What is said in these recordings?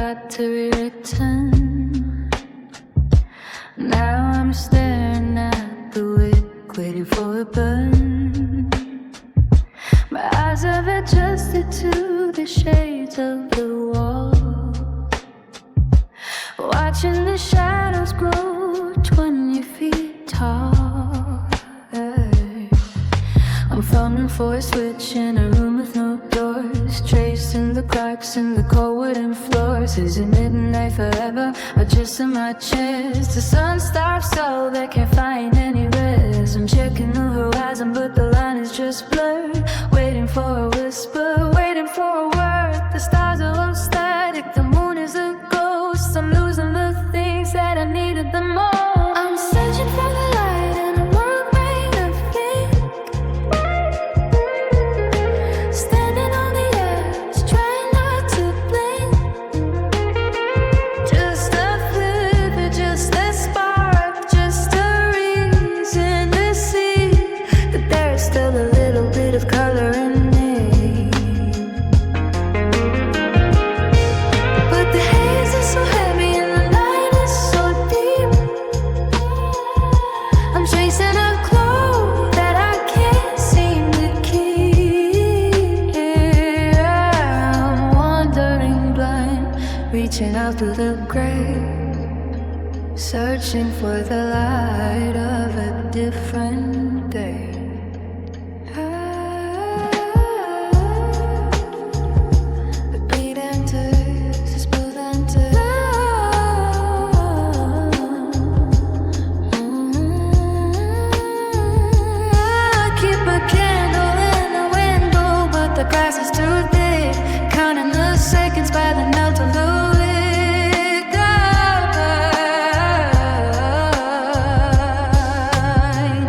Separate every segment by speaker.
Speaker 1: forgot to return. Now I'm staring at the wick, waiting for a burn. My eyes have adjusted to the shades of the wall, watching the shadows grow 20 feet tall. I'm fumbling for a switch in a room with no doors, tracing the cracks in the cold wooden floors. Is it midnight forever or just in my chest? The sun stops so they can't find any rest. I'm checking the horizon but the line is just blurred, waiting for a whisper, waiting for a word. The stars are all static, the moon is a ghost. I'm losing the things that I needed the most. I'm searching for the light in a world made of pink, standing on the edge, trying not to blink. Just a flicker, just a spark, just a reason to see that there's still a little bit of color in me. But the haze is so heavy and the night is so deep. I'm chasing a glow that I can't seem to keep. I'm wandering blind, reaching out through the gray, searching for the light of a different day. The beat enters, this boat enters. I keep a candle in the window, but the glass is too thick, counting the seconds by the melt of the wick.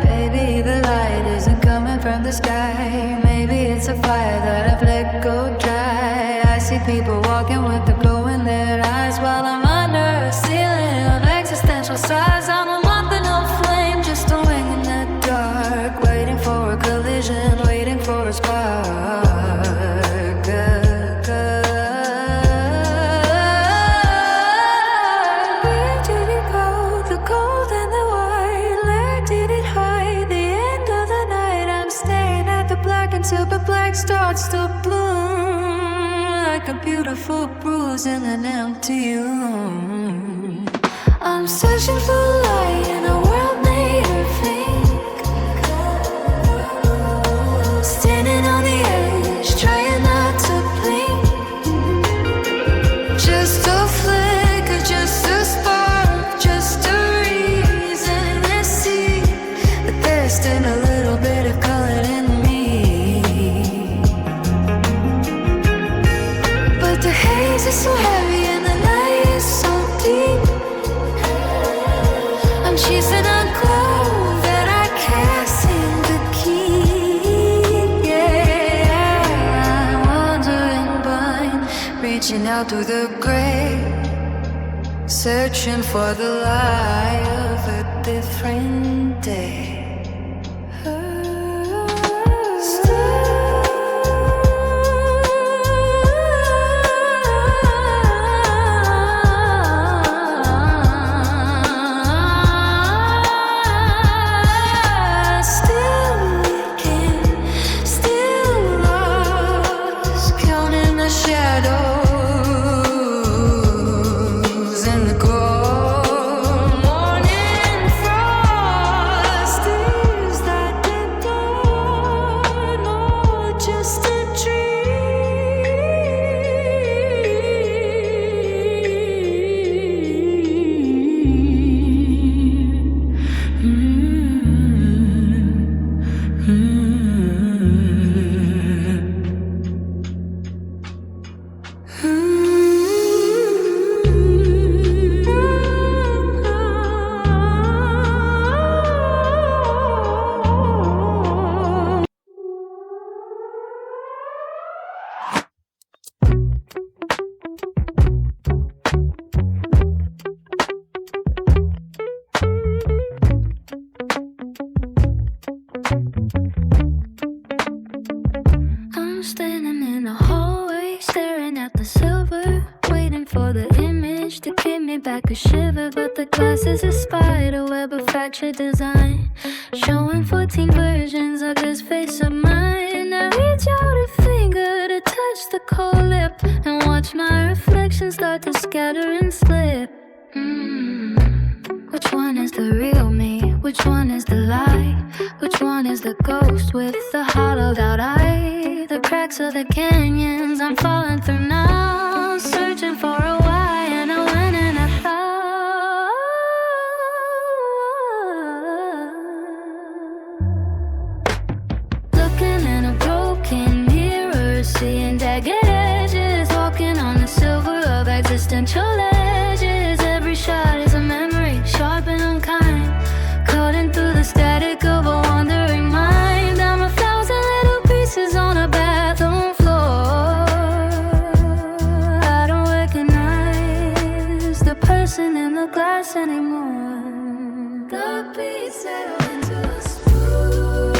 Speaker 1: Baby, the light isn't coming from the sky. Maybe it's a fire that I've let go dry. I see people walking with the glow in their eyes while I'm under a ceiling of existential size. I'm a moth in a flame, just a wing in the dark, waiting for a collision, waiting for a spark. Where did it go? The gold and the white. Where did it hide? The end of the night. I'm staring at the black until the black starts to bloom like a beautiful bruise in an empty room. I'm searching for light in a world made of ink, standing on the edge, trying not to blink. Just a flicker, just a spark, just a reason to see that there's still a little bit of color in me. But the haze is so heavy and the night is so deep. I'm chasing a glow that I can't seem to keep. Yeah, I'm wandering blind, reaching out through the gray, searching for the light of a different day. Still leaking, still lost, counting the shadows in the cold morning frost. Is that the dawn or just a I'm standing in the hallway, staring at the silver, waiting for the image to give me back a shiver, but the glass is a spider web of fractured design, showing 14 versions of this face of mine. I reach out a finger to touch the cold lip and watch my reflection start to scatter and slip. Which one is the real me? Which one is the lie? Which one is the ghost with the hollowed out eye? The cracks of the canyons I'm falling through now, searching for a why and a when and a how. Looking in a broken mirror, seeing jagged edges, walking on the silver of existential edges. Every shot is a memory, sharp and unkind, cutting through the static of a wandering mind. I'm 1,000 little pieces on a bathroom floor. I don't recognize the person in the glass anymore. The beat settled into a smooth.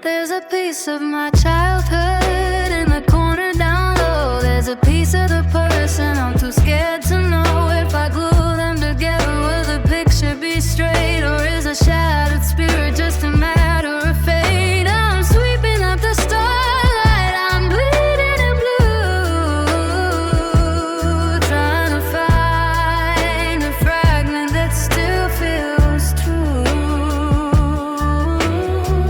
Speaker 1: There's a piece of my childhood in the corner down low. There's a piece of the person I'm too scared to know. If I glue them together, will the picture be straight? Or is a shattered spirit just a matter of fate? I'm sweeping up the starlight, I'm bleeding in blue, trying to find a fragment that still feels true.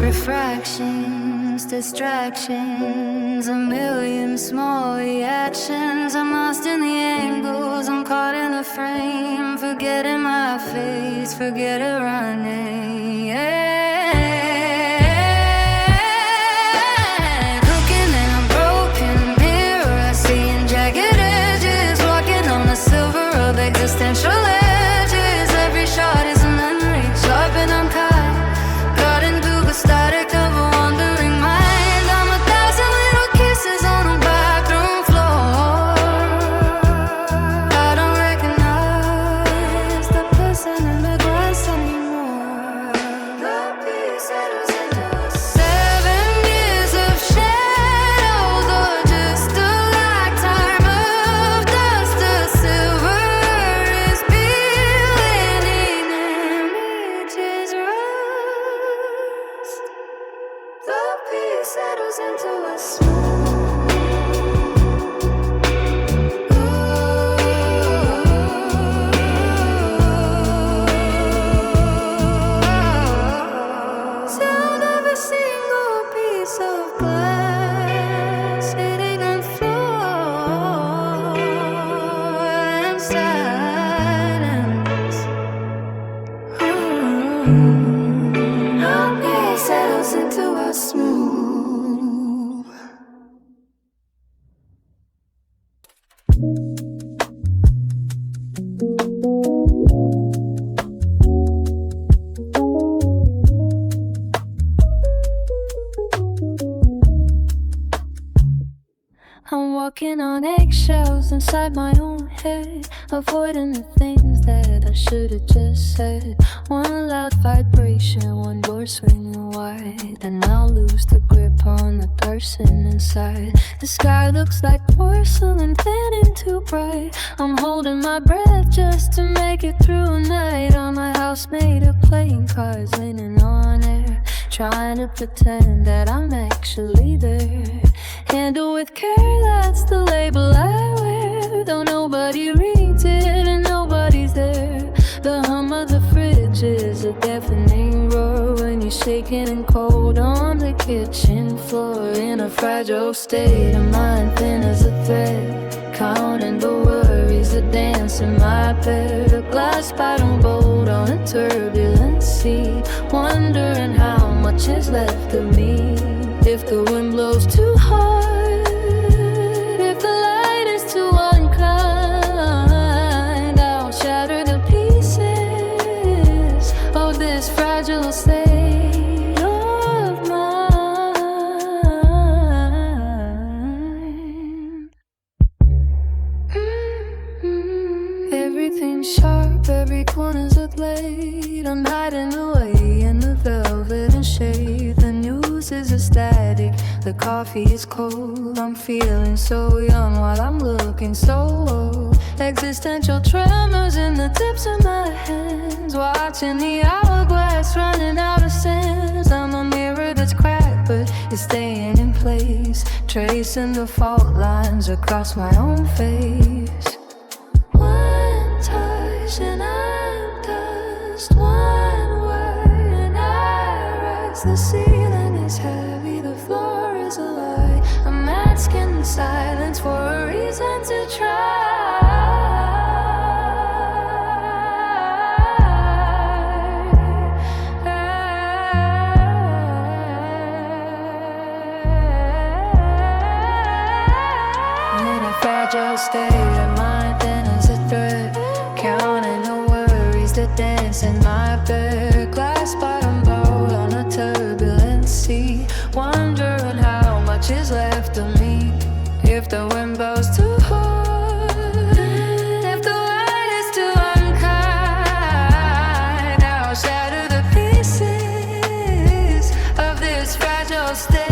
Speaker 1: Refractions, distractions, a million small reactions. I'm lost in the angles, I'm caught in the frame, forgetting my face, forget it running. Looking in a broken mirror, seeing jagged edges, walking on the silver of existential edges. Every shot is a memory, sharp and uncut, cutting through the static of a wandering mind. I'm 1,000 little kisses on a bathroom floor. I don't recognize the person in the glass anymore. The piece settles into a 7 years of shadows, or just a lifetime of dust. The silver is peeling in images rust. The piece settles into a sound of a single piece of glass hitting the floor and silence. The piece settles into a smooth. I'm walking on eggshells inside my own head, avoiding the things that I should have just said. One loud vibration, one door swinging wide, and I'll lose the grip on the person inside. The sky looks like porcelain, thin and too bright. I'm holding my breath just to make it through a night on my house made of playing cards, leaning on air, trying to pretend that I'm actually there. Handle with care, that's the label I wear. Though nobody reads it and nobody's there. The hum of the fridge is a deafening roar when you're shaking and cold on the kitchen floor. In a fragile state of mind, thin as a thread, counting the worries that dance in my bed. A glass bottle boat on a turbulent sea, wondering how much is left of me. If the wind blows too hard, if the light is too unkind, I'll shatter the pieces of this fragile state of mind. Everything's sharp, every corner's a blade. them hiding away in the velvet and shade. The news is ecstatic, the coffee is cold. I'm feeling so young while I'm looking so old. Existential tremors in the tips of my hands, watching the hourglass running out of sands. I'm a mirror that's cracked, but it's staying in place, tracing the fault lines across my own face. One touch and I'm dust, one word and I rise. The ceiling is heavy, the floor is a lie. I'm masking the silence for a reason to try. Fragile state of mind, then is a threat. Counting the worries that dance in my bed. Glass bottom boat on a turbulent sea, wondering how much is left of me. If the wind blows too hard, if the light is too unkind, I'll shatter the pieces of this fragile state.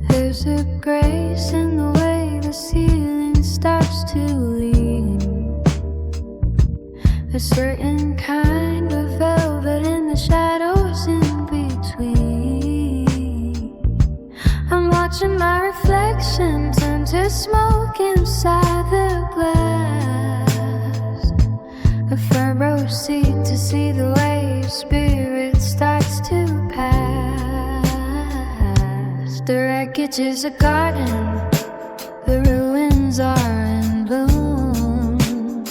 Speaker 1: There's a grace in the way the ceiling starts to lean, a certain kind of velvet in the shadows in between. I'm watching my reflection turn to smoke inside the glass, a front row seat to see the way your spirit starts to pass. The wreckage is a garden, the ruins are in bloom.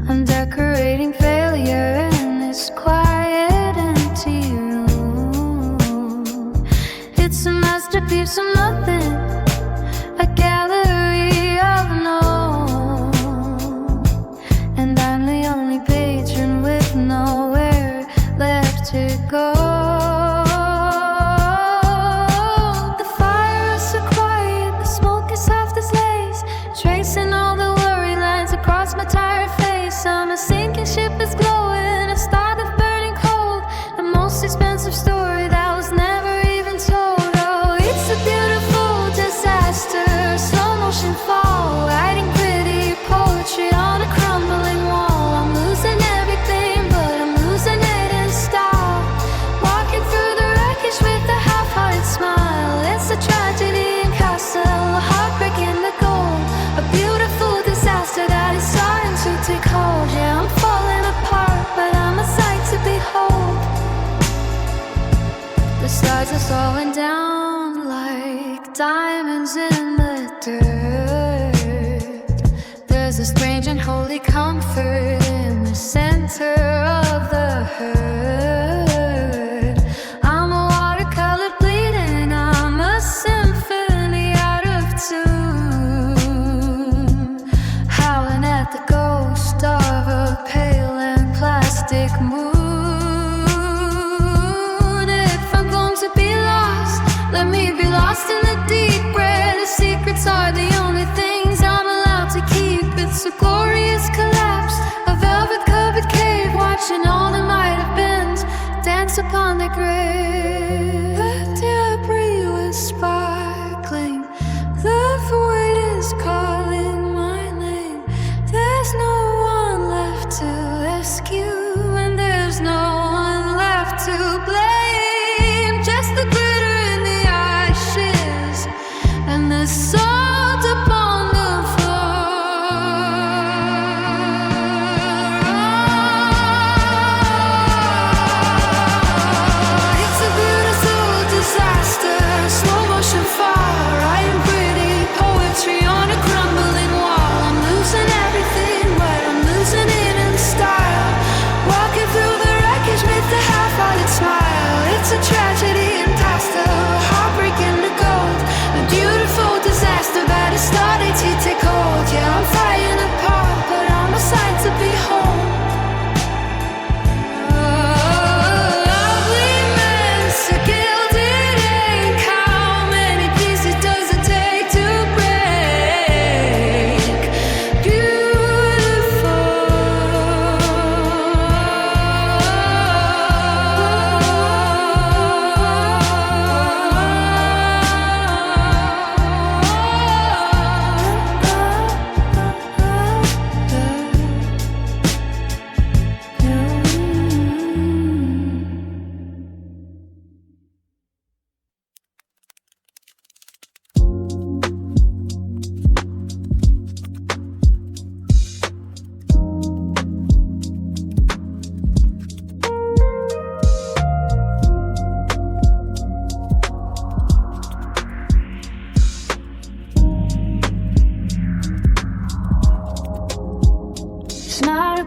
Speaker 1: I'm decorating failure in this quiet, empty room. It's a masterpiece of nothing, a gallery of no. And I'm the only patron with nowhere left to go. Tracing all the worry lines across my tired face. I'm a sinking ship that's glowing, a star that's burning cold. The most expensive story that was never even told. Oh, it's a beautiful disaster, slow motion fall, writing pretty poetry on a crumbling wall. I'm losing everything, but I'm losing it in style. Walking through the wreckage with a half-hearted smile. It's a tragedy in castle, a heartbreak in the gold. A beautiful disaster that is starting to take hold. Yeah, I'm falling apart, but I'm a sight to behold. The stars are slowing down like diamonds in the dirt. There's a strange and holy comfort in the center of the hurt. I'm a watercolor bleeding, I'm a symphony out of tune, howling at the ghost of a pale and plastic moon. If I'm going to be lost, let me be lost in the deep where the secrets are the only things I'm allowed to keep. It's a glorious collapse, a velvet covered cave, watching all the might have beens dance upon the grave. The debris was sparkling, the void is calling my name. There's no one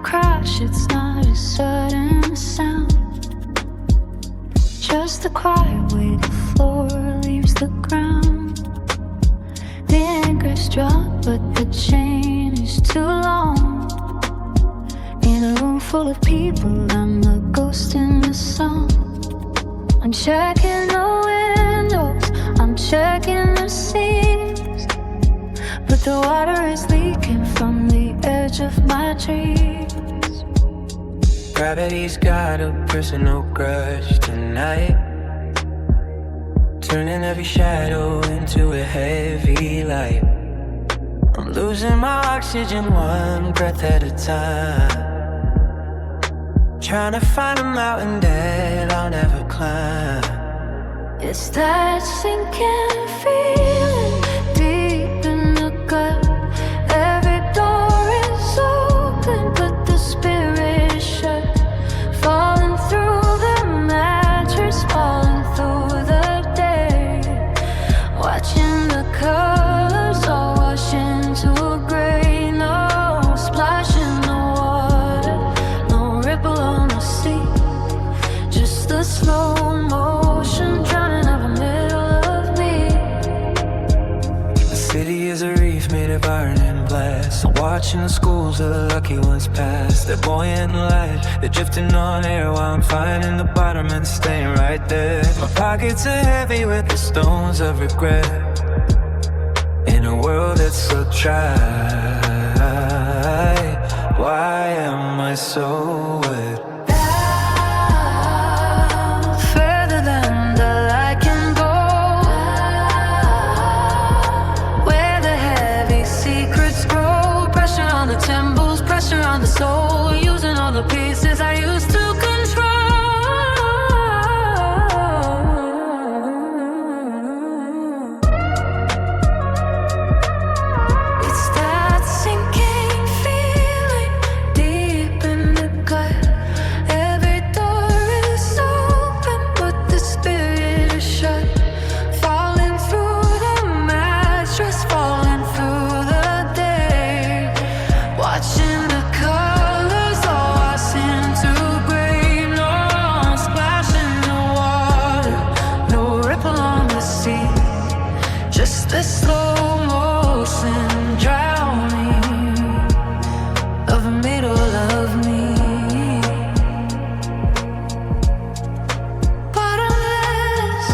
Speaker 1: crash, it's not a sudden sound. Just the quiet way the floor leaves the ground. The anchor's dropped, but the chain is too long. In a room full of people, I'm a ghost in the song. I'm checking the windows, I'm checking the seams, but the water is leaking from the edge of my dreams.
Speaker 2: Gravity's got a personal grudge tonight, turning every shadow into a heavy light. I'm losing my oxygen one breath at a time, trying to find a mountain that I'll never climb.
Speaker 1: It's that sinking feeling deep in the gut. Every door is open, but the spirit is shut. Falling through the mattress, falling through the day. Watching the colors all wash into a gray. No splash in the water, no ripple on the sea. Just the slow motion drowning out the middle of me.
Speaker 2: The city is a reef made of iron and glass. I'm watching the schools of the lucky ones pass. They're buoyant and light, they're drifting on air while I'm finding the bottom and staying right there. My pockets are heavy with the stones of regret, in a world that's so dry. Why am I so wet?
Speaker 1: Further than the light can go, where the heavy secrets grow. Pressure on the temples, pressure on the soul, using all the pieces I used to control. It's that sinking feeling deep in the gut. Every door is open, but the spirit is shut. Falling through the mattress, falling through the day. Watching the colors all wash into gray. No splash in the water, no ripple on the sea. Just the slow motion drowning of the middle of me. Bottomless,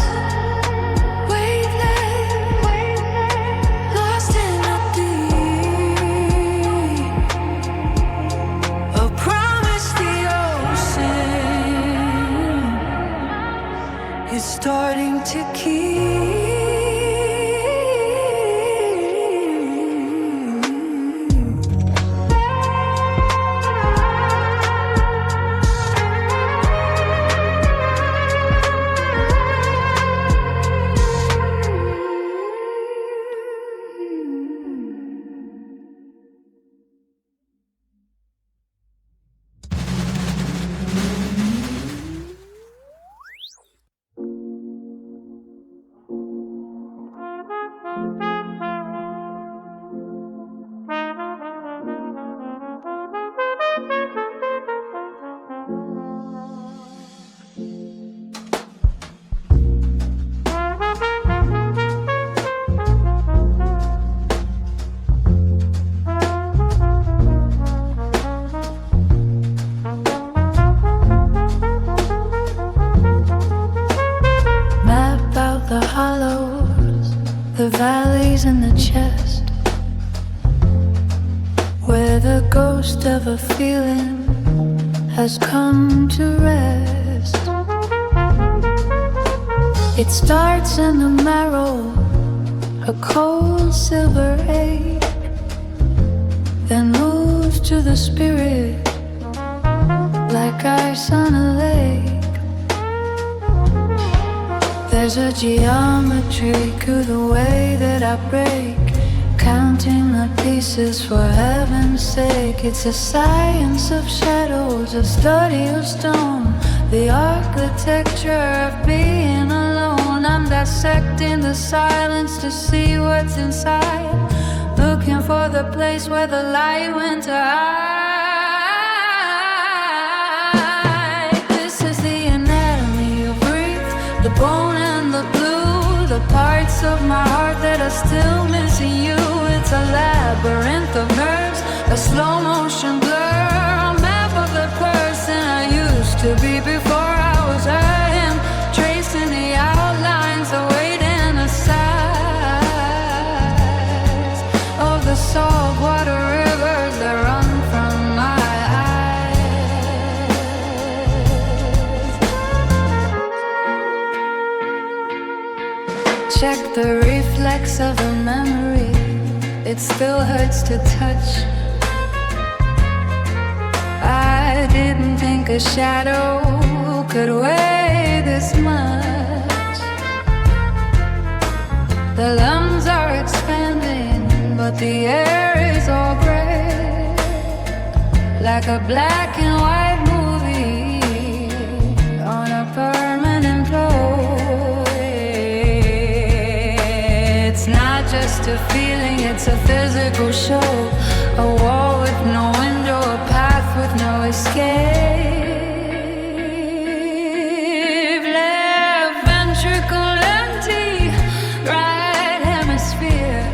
Speaker 1: waveless, lost in the deep. A promise the ocean is starting to keep. Map out the hollows, the valleys in the chest, where the ghost of a feeling has come to rest. It starts in the marrow, a cold silver ache, then moves to the spirit like ice on a lake. There's a geometry to the way that I break, counting the pieces for heaven's sake. It's a science of shadows, a study of stone, the architecture of being alone. I'm dissecting the silence to see what's inside, looking for the place where the light went to hide. parts of my heart that are still missing you. It's a labyrinth of nerves, a slow motion blur, a map of the person I used to be before I was him, tracing the outlines, the weight and the size of the saltwater rivers that run from my eyes. Check the reflex of a memory, it still hurts to touch. I didn't think a shadow could weigh this much. The lungs are expanding, but the air is all gray, like a black and white movie on a permanent floor. It's not just a feeling, it's a physical show. A wall with no window, a path with no escape. Left ventricle empty, right hemisphere.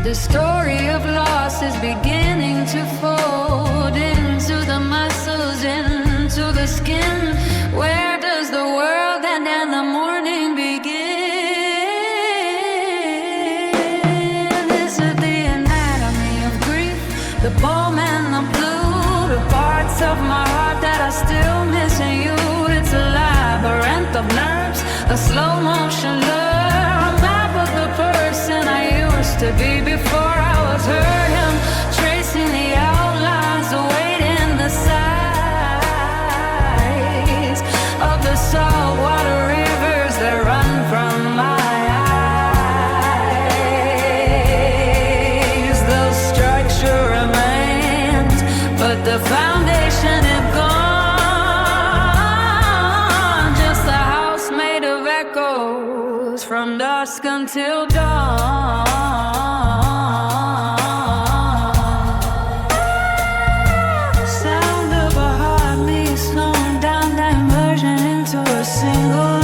Speaker 1: The story of loss is beginning to fold into the muscles, into the skin. Where does the world end and the morning begin? The bomb and the blue, the parts of my heart that are still missing you. It's a labyrinth of nerves, a slow motion blur, a map of the person I used to be before I was hurt. Him tracing the outlines, the weight and the size of the saltwater rivers that run from my the foundation is gone, just a house made of echoes from dusk until dawn. Sound of a heartbeat slowing down that version into a single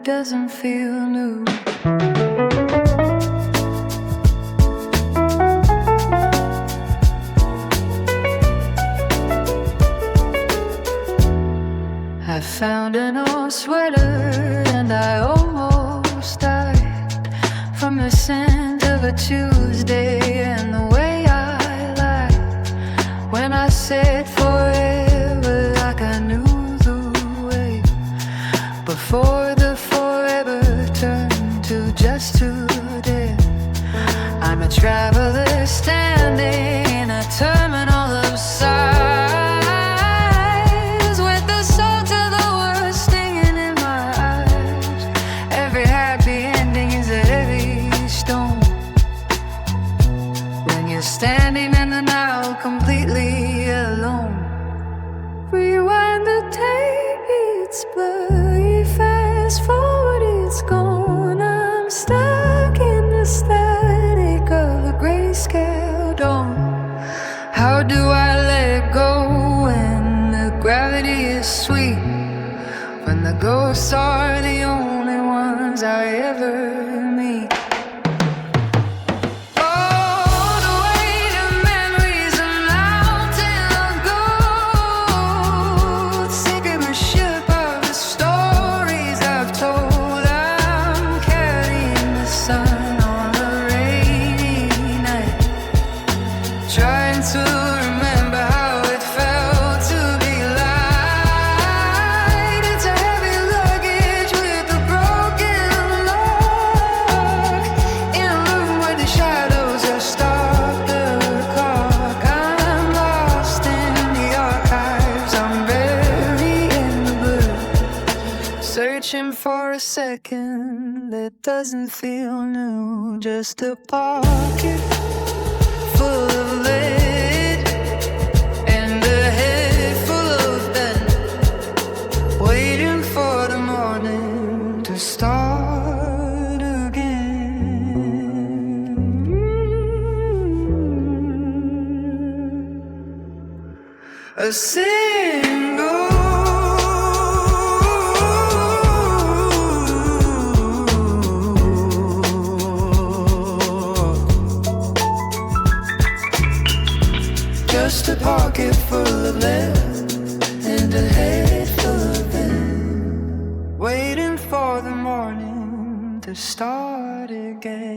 Speaker 1: doesn't feel new. I found an old sweater and I almost died from the scent of a Tuesday and the way I lied when I said forever like I knew the way before the forever turned to just today. I'm a traveler standing in a terminal of sighs with the salt of the world stinging in my eyes. Every happy ending is a heavy stone when you're standing in the now completely alone. Rewind the tape, it's blurry. Fast forward, it's gone. I'm stuck in the static of a grayscale dome. How do I let go when the gravity is sweet? When the ghosts are the only ones I ever meet. Oh, the weight of memories, a mountain of gold, sinking the ship of the stories I've told. I'm carrying the sun on a rainy night, trying to remember how it felt to be light. It's a heavy luggage with a broken lock, in a room where the shadows have stopped the clock. I'm lost in the archives, I'm buried in the blue, searching for a second that doesn't feel new. Just a pocket full of lead and a head full of bed, waiting for the morning to start again. A single just a pocket full of lead and a head full of bed, waiting for the morning to start again.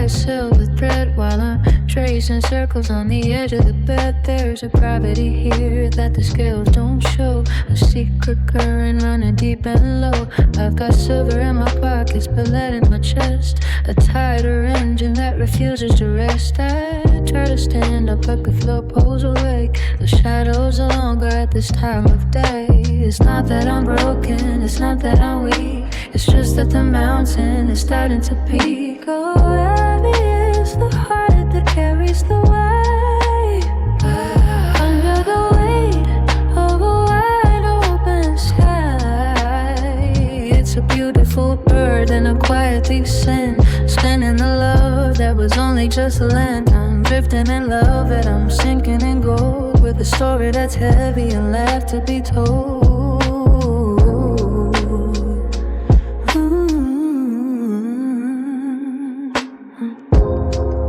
Speaker 1: Silver thread while I'm tracing circles on the edge of the bed. There's a gravity here that the scales don't show, a secret current running deep and low. I've got silver in my pockets, but lead in my chest, a tighter engine that refuses to rest. I try to stand up, but the floor pulls away. The shadows are longer at this time of day. It's not that I'm broken, it's not that I'm weak, it's just that the mountain is starting to peak. Oh, heavy is the heart that carries the weight, under the weight of a wide open sky. It's a beautiful bird and a quiet descent, spinning the love that was only just a land. I'm drifting in love that I'm sinking in gold, with a story that's heavy and left to be told.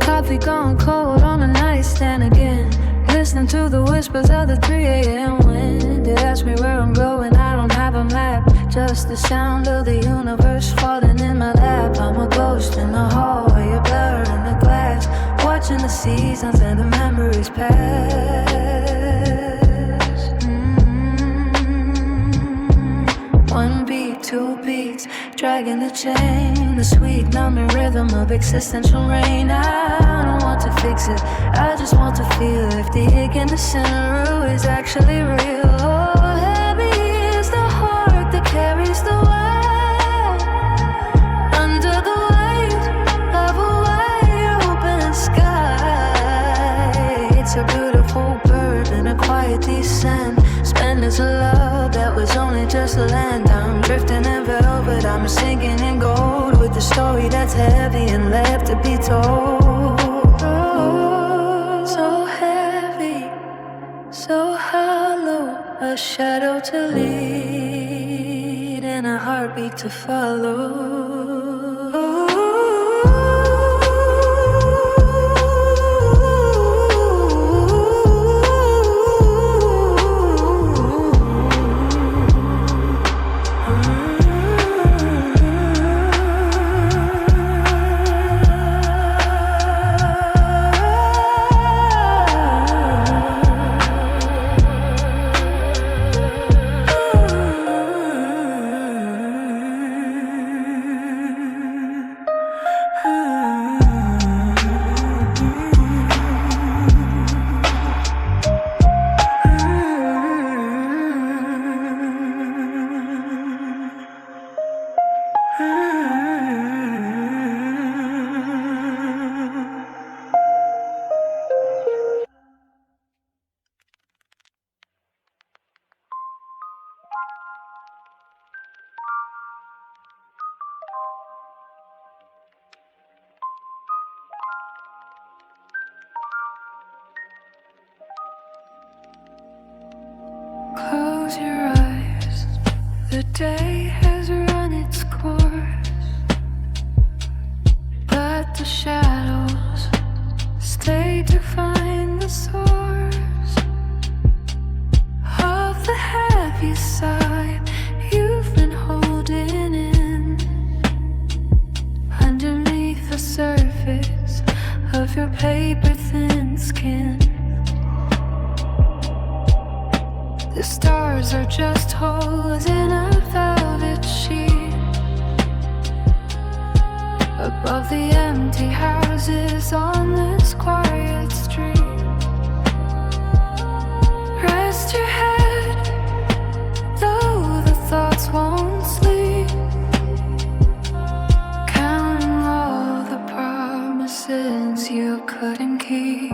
Speaker 1: Coffee gone cold on a nightstand again, listening to the whispers of the 3 a.m. wind. It asks me where I'm going, I don't have a map, just the sound of the universe falling in my lap. I'm a ghost in the hallway, a blur in the glass, watching the seasons and the memories pass. One beat, 2 beats, dragging the chain, the sweet numbing rhythm of existential rain. I don't want to fix it, I just want to feel if the ache in the center is actually real. Oh, heavy is the heart that carries the weight, under the weight of a wide a beautiful bird in a quiet descent. Splendors of love that was only just land. I'm drifting in velvet, I'm sinking in gold, with a story that's heavy and left to be told. Oh, so heavy, so hollow, a shadow to lead and a heartbeat to follow. Close your eyes, the day has run its course, but the shadows stay to find the source of the heavy sigh you've been holding in underneath the surface of your paper-thin skin. The stars are just holes in a velvet sheet above the empty houses on this quiet street. Rest your head, though the thoughts won't sleep, counting all the promises you couldn't keep.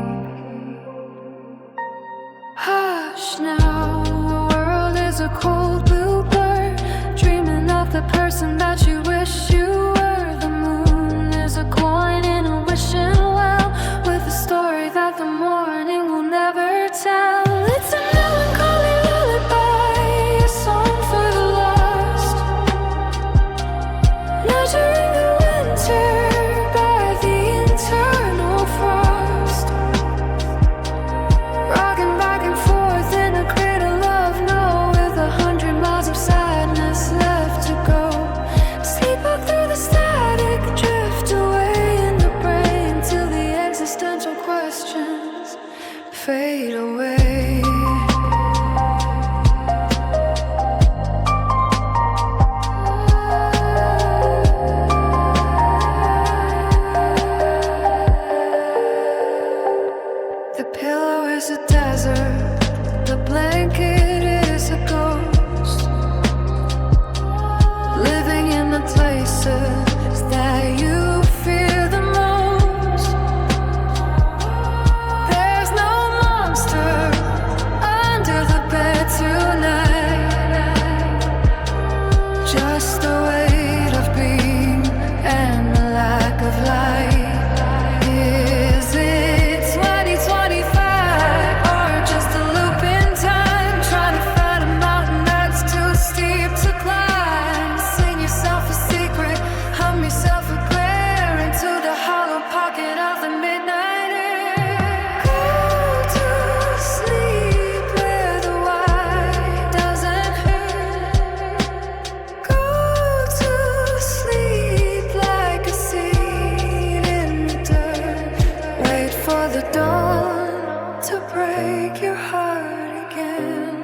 Speaker 1: Hush now, the world is a cold blue blur, dreaming of the person that you wish you were. The moon is a coin in a wishing well, with a story that the morning will never tell. It's a melancholy lullaby, a song for the lost, nurturing the winter by the internal frost, rocking back and forth in a cradle of no, with 100 miles of sadness left to go. Sleep up through the static, drift away in the brain till the existential questions fade away. The pillow is a desert, the blanket is a ghost, living in the places that you fear the most. There's no monster under the bed tonight, just the weight of being and the lack of light. Is it 2025 or just a loop in time, trying to find a mountain that's too steep to climb? Sing yourself a secret, hum yourself a prayer into the hollow pocket of the midnight air. Go to sleep where the white doesn't hurt. Go to sleep like a seed in the dirt. Wait for the dawn to break your heart again.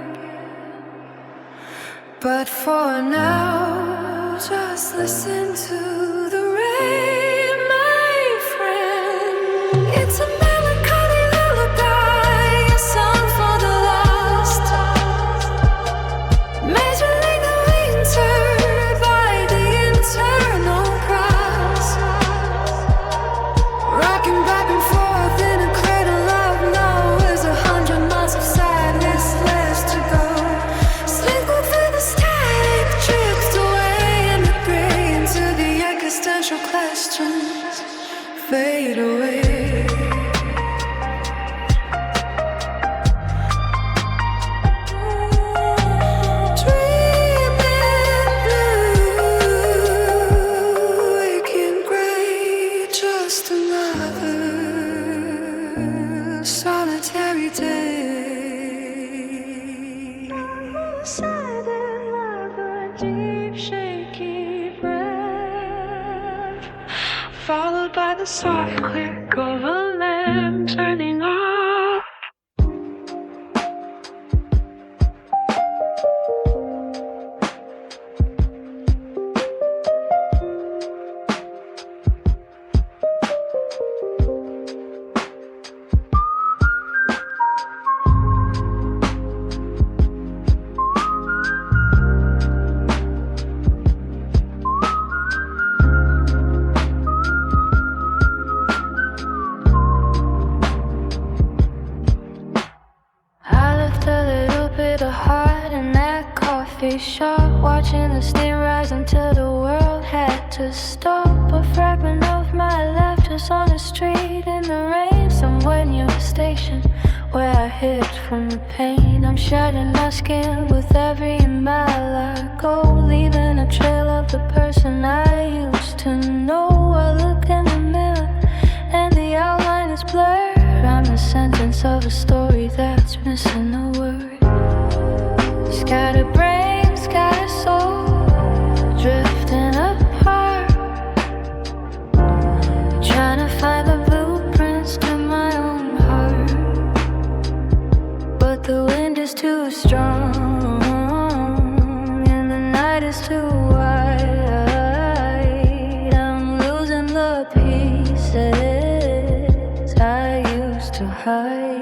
Speaker 1: But for now, just listen to the rain, my friend. It's a melancholy lullaby, a song for the lost, measuring the winter by the internal cross, rocking back and forth in a cradle of no, soft click of a lamp turning off. Shop, watching the steam rise until the world had to stop. A fragment of my life just on the street in the rain, somewhere near a station where I hid from the pain. I'm shedding my skin with every mile I go, leaving a trail of the person I used to know. I look in the mirror and the outline is blurred. I'm the sentence of a story that's missing a word. Scattered brains, scattered soul, drifting apart, trying to find the blueprints to my own heart. But the wind is too strong and the night is too wide. I'm losing the pieces I used to hide.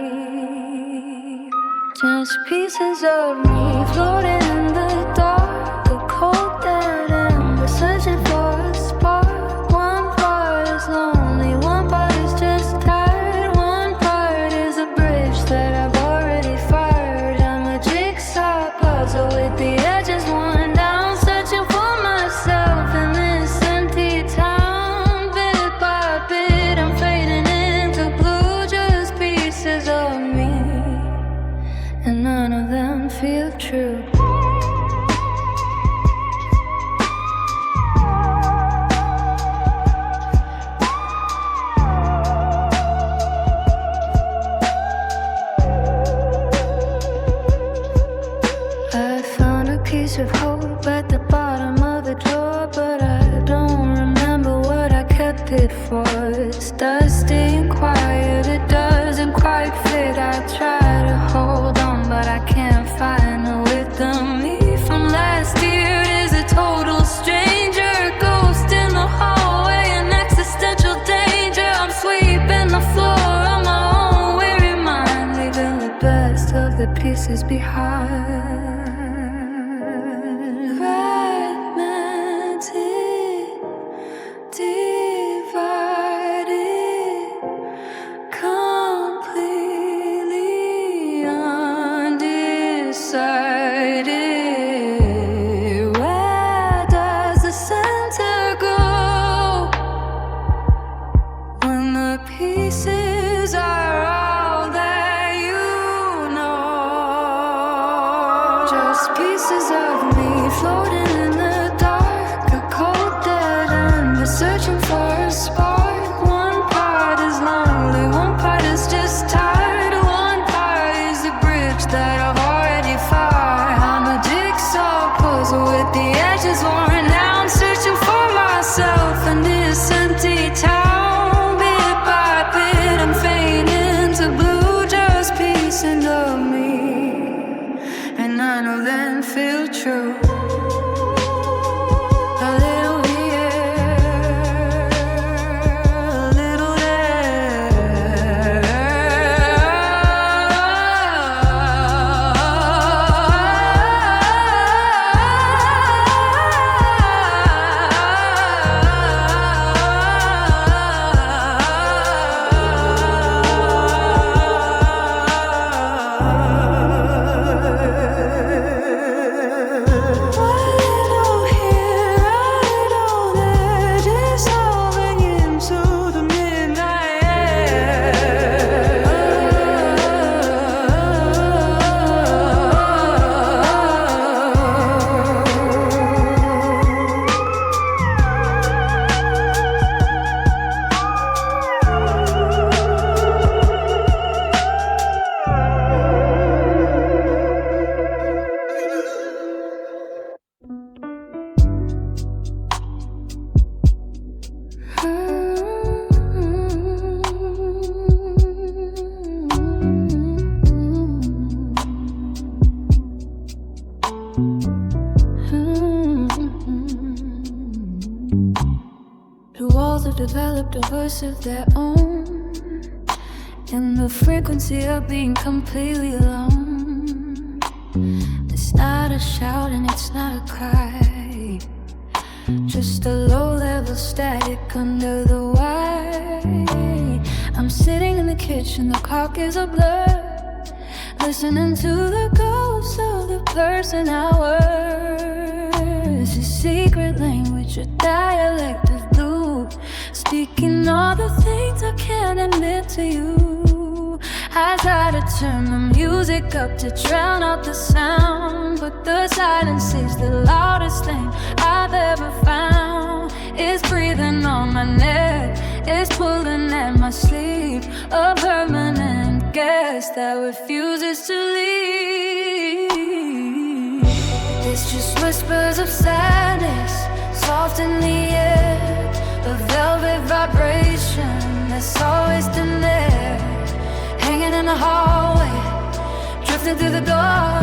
Speaker 1: Just pieces of me floating in the dark, a cold dead end. We're searching for a spark. One part is lonely, one part is just tired. One part is a bridge that I've already fired. I'm a jigsaw puzzle with the edges worn down, searching for myself in this empty town. Bit by bit I'm fading into blue, just pieces of me, and none of them feel true. I found a piece of hope at the bottom of the drawer, but I don't remember what I kept it for. It's dusty and quiet, it doesn't quite fit. I try to hold on, but I can't find the wisdom. Me from last year is a total stranger, ghost in the hallway, an existential danger. I'm sweeping the floor on my own weary mind, leaving the best of the pieces behind. Fragmented, divided, completely undecided. Where does the center go when the pieces are all that you know? voice of their own, in the frequency of being completely alone. It's not a shout and it's not a cry, just a low-level static under the wire. I'm sitting in the kitchen, the cock is a blur, listening to the ghosts of the person I was. A secret language, a dialect of blue, speaking all the things I can't admit to you. I try to turn the music up to drown out the sound, but the silence is the loudest thing I've ever found. It's breathing on my neck, it's pulling at my sleeve, a permanent guest that refuses to leave. It's just whispers of sadness, soft in the air, a velvet vibration that's always been there, hanging in the hallway, drifting through the door,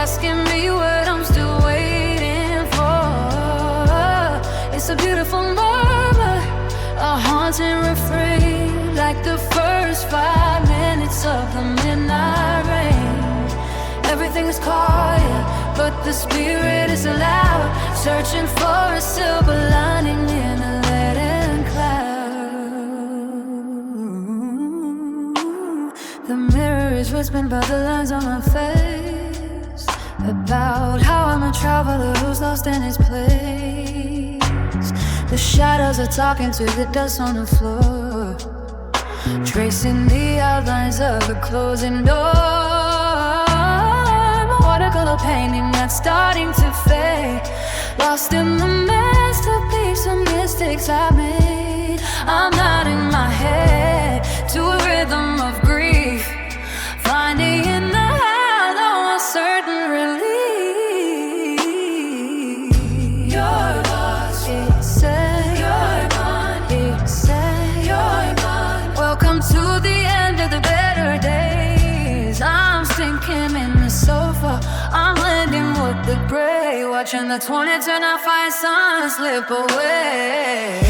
Speaker 1: asking me what I'm still waiting for. It's a beautiful murmur, a haunting refrain, like the first 5 minutes of the midnight rain. Everything is quiet, but the spirit is loud, searching for a silver lining in a leaden cloud. The mirror is whispering about the lines on my face, about how I'm a traveler who's lost in his place. The shadows are talking to the dust on the floor, tracing the outlines of the closing door. My watercolor painting that's starting to fade, lost in the masterpiece of mistakes I made. I'm nodding my head to a rhythm of grief, finding in the hollow a certain relief. You're lost, it said. You're gone, it said. You're gone. Welcome to the end of the better days. I'm sinking in the sofa, I'm blending with the gray, watching the 2025 sun slip away.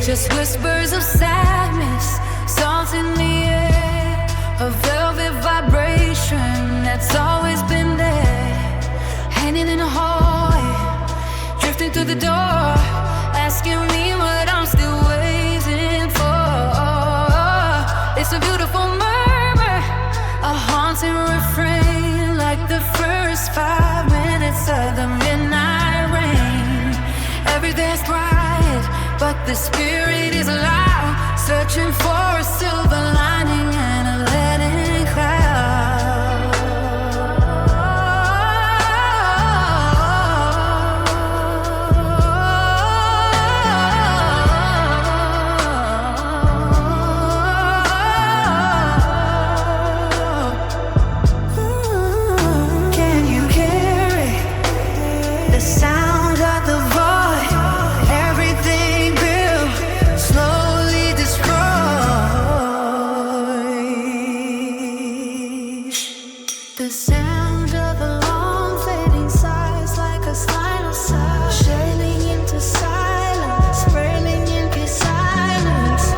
Speaker 1: Just whispers of sadness, salt in the air, a velvet vibration that's always been there, hanging in the hallway, drifting through the door, asking me what I'm still waiting for. It's a beautiful murmur, a haunting refrain, like the first 5 minutes of the midnight rain. Everything's quiet, but the spirit is loud, searching for a silver lining and a leaden cloud. Can you hear it? The sound of the void, everything built, slowly destroyed. The sound of the long fading sighs, like a slide of sight, shailing into silence, spreading into silence.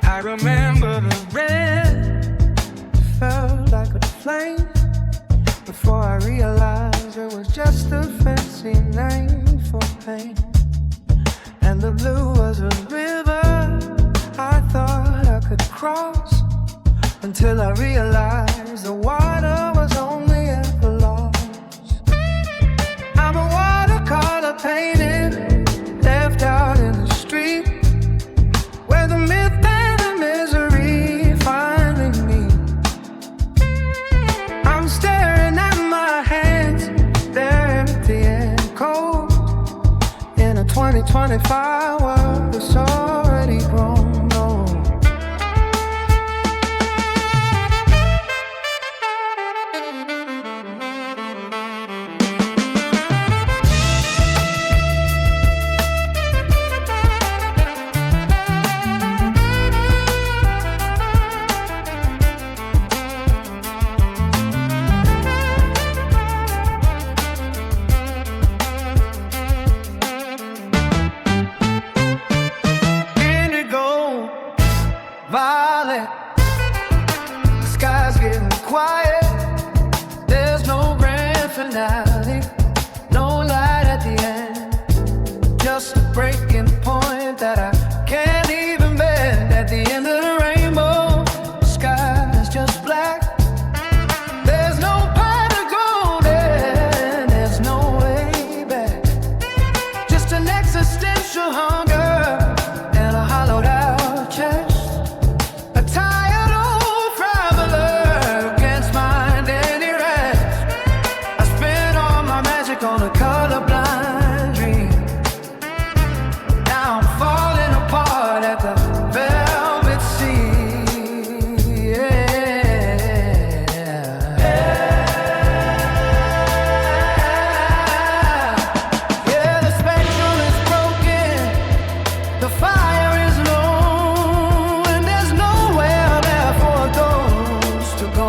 Speaker 2: I remember the red felt like a flame before I realized it was just a fancy name for pain. And the blue was a river I thought I could cross until I realized the water was only ever lost. I'm a watercolor painted, left out in the street, where the myth and the misery finally meet. I'm staring at my hands, they're empty and cold, in a 2025 world that's already grown old. Violet, the sky's getting quiet. There's no grand finale, no light at the end, just a breaking point that I can't even bend. At the end of the rainbow, the sky's just black. There's no pot of gold and there's no way back, just an existential hunger and a hollowed out chest. On a colorblind dream, now I'm falling apart at the velvet sea. Yeah, the spectrum is broken, the fire is low, and there's nowhere there for a ghost to go.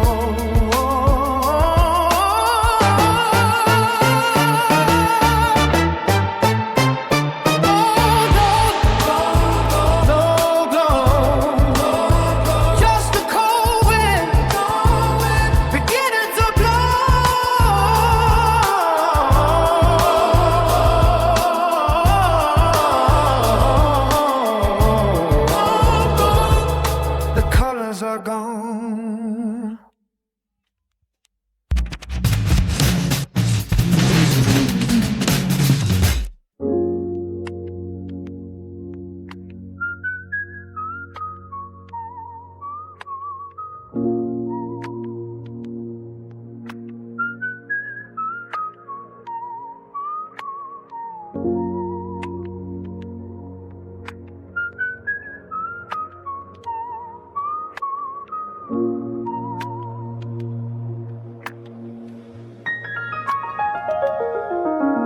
Speaker 2: Are gone.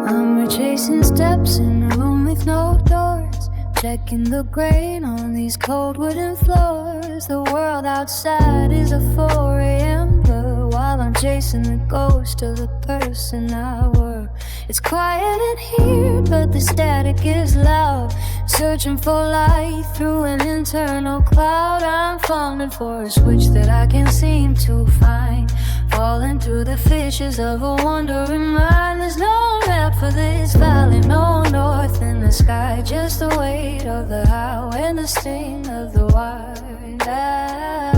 Speaker 1: I'm retracing steps in a room with no doors, checking the grain on these cold wooden floors. The world outside is a 4 a.m. blur, while I'm chasing the ghost of the person I were. It's quiet in here, but the static is loud, searching for light through an internal cloud. I'm fumbling for a switch that I can't seem to find, falling through the fissures of a wandering mind. There's no map for this valley, no north in the sky, just the weight of the highway and the sting of the wide eye.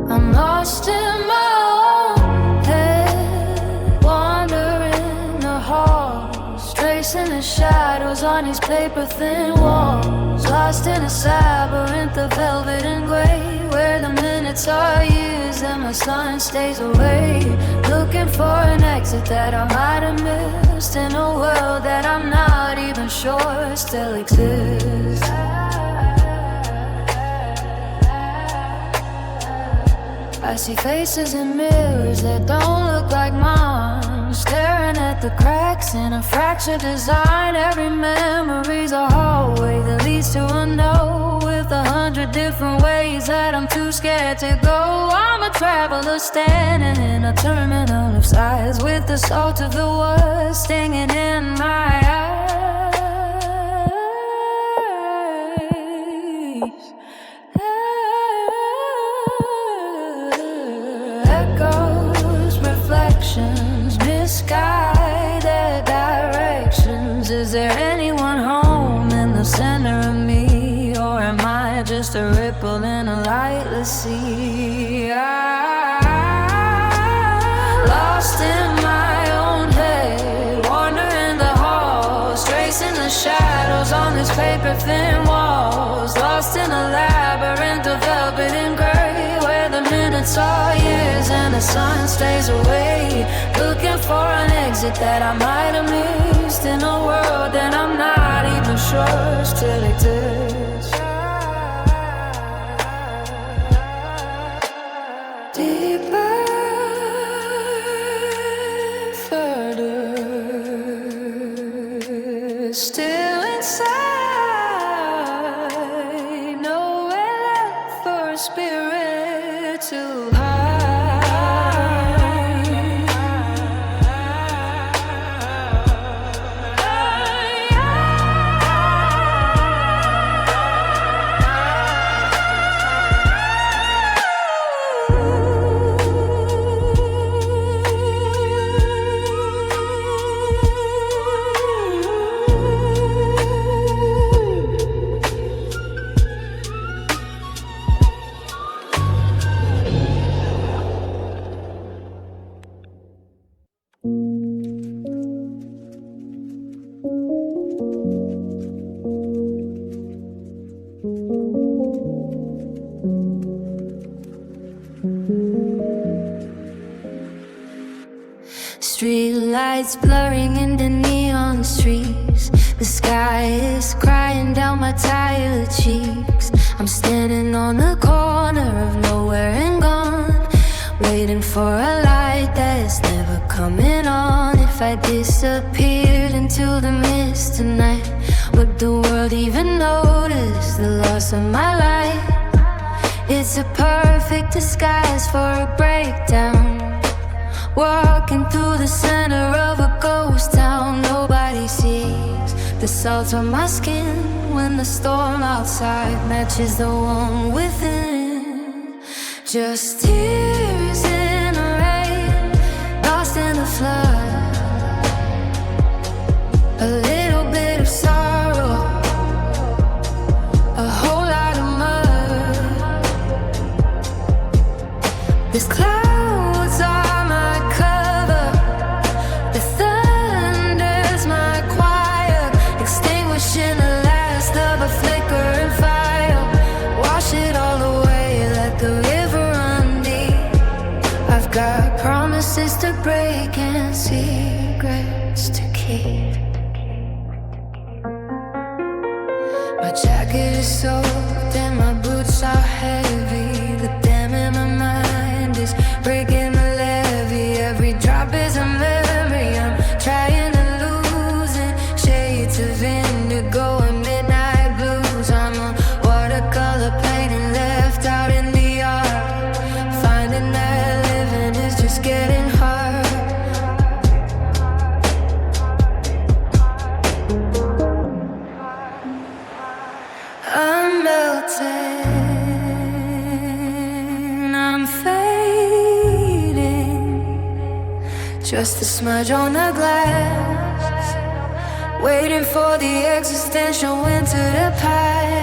Speaker 1: I'm lost in my own head, wandering the halls, tracing the shadows on these paper-thin walls, lost in a labyrinth of velvet and gray, where the minutes are years and my sun stays away, looking for an exit that I might have missed, in a world that I'm not even sure still exists. I see faces in mirrors that don't look like mine, staring at the cracks in a fractured design. Every memory's a hallway that leads to a no, with 100 different ways that I'm too scared to go. I'm a traveler standing in a terminal of sighs, with the salt of the world stinging in my eyes. Echoes, reflections, misguided directions. Is there anyone home in the center of me? Lost in my own head, wandering the halls, tracing the shadows on this paper thin walls. Lost in a labyrinth of velvet and gray, where the minutes are years and the sun stays away. Looking for an exit that I might have missed in a world that I'm not even sure still exists. Deeper, further, still inside, nowhere left for a spirit to Streetlights blurring into neon streets. The sky is crying down my tired cheeks. I'm standing on the corner of nowhere and gone, waiting for a light that's never coming on. If I disappeared into the mist tonight, would the world even notice the loss of my life? It's a perfect disguise for a breakdown. Walking through the center of a ghost town, nobody sees the salt on my skin when the storm outside matches the one within. Just tears in the rain, lost in the flood. A little bit of sorrow, a whole lot of mud. This clouds are got promises to break and secrets to keep. My jacket is soaked and my boots are heavy. The dam in my mind is breaking the levee. Every drop is a memory I'm trying to lose in shades of indigo and midnight blues. I'm a watercolor painting left out in the yard, finding that just getting hard. I'm melting, I'm fading, just a smudge on the glass, waiting for the existential winter to pass.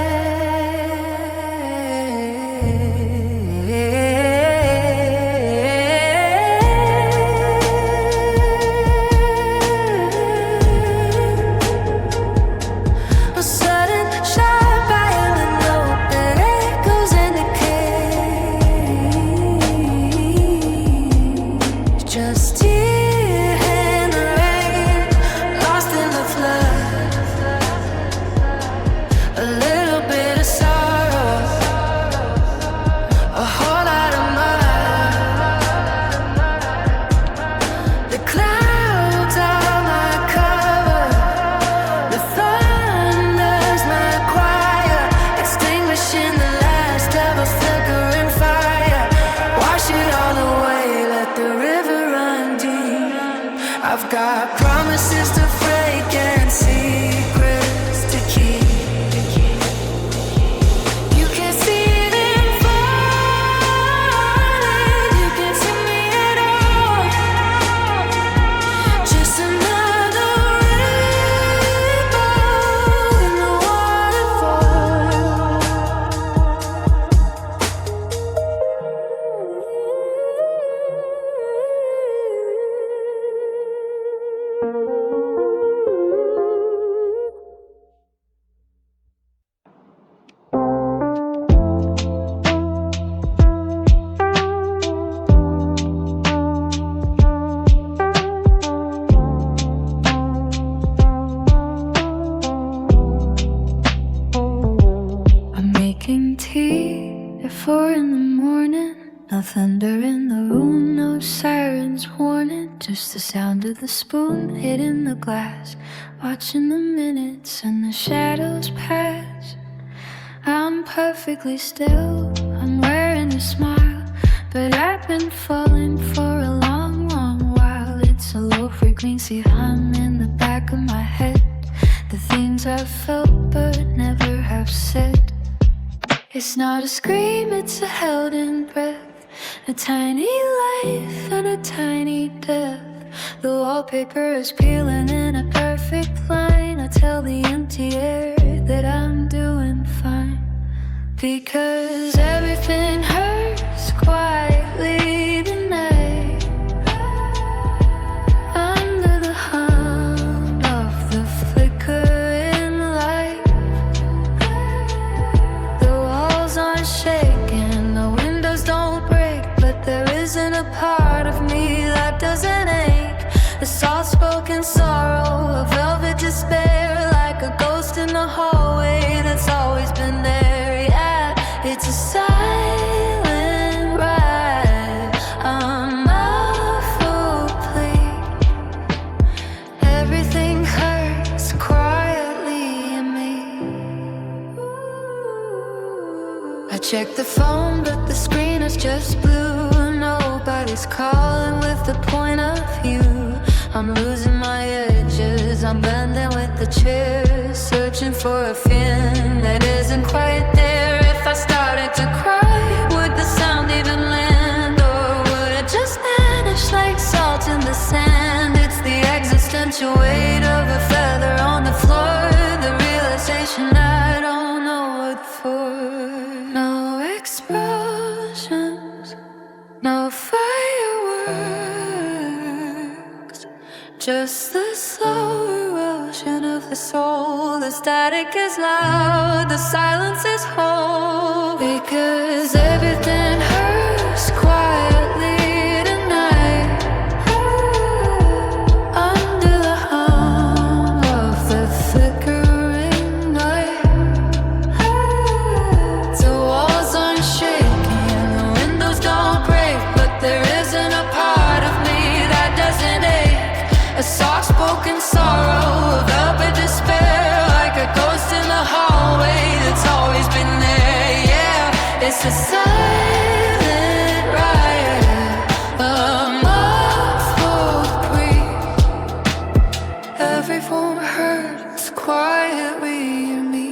Speaker 1: I've got promises to break and secrets to keep. You can see them falling, you can see me at all. Just another ripple in the waterfall. thunder in the room, no sirens warning, just the sound of the spoon hitting the glass. Watching the minutes and the shadows pass. I'm perfectly still, I'm wearing a smile, but I've been falling for a long, long while. It's a low frequency hum in the back of my head, the things I've felt but never have said. It's not a scream, it's a held in breath, a tiny life and a tiny death. The wallpaper is peeling in a perfect line. I tell the empty air that I'm doing fine, because everything hurts quietly tonight. Under the hum of the flickering light, the walls aren't shaking, the windows don't break, but there isn't a part of me that doesn't ache. A soft-spoken sorrow, a velvet despair, like a ghost in the hallway that's always been there. Yeah, it's a silent ride. I'm awful plea. Everything hurts quietly in me. I check the phone, but the screen is just blue. Nobody's calling with the point of view. I'm losing my edges, I'm bending with the chair, searching for a feeling that isn't quite there. If I started to cry, would the sound even land, or would it just vanish like salt in the sand? It's the existential weight of a feather on the floor, the realization I don't know what for. No explosions, no fireworks, just the slow erosion of the soul. The static is loud, the silence is whole, because everything hurts quietly tonight. Under the hum of the flickering light, the walls aren't shaking, the windows don't break, but there isn't a part of me that doesn't ache. A soft-spoken sorrow, a velvet despair, like a ghost in the hallway that's always been there. Yeah, it's a silent riot, a muffled breeze. Everyone hurts quietly in me.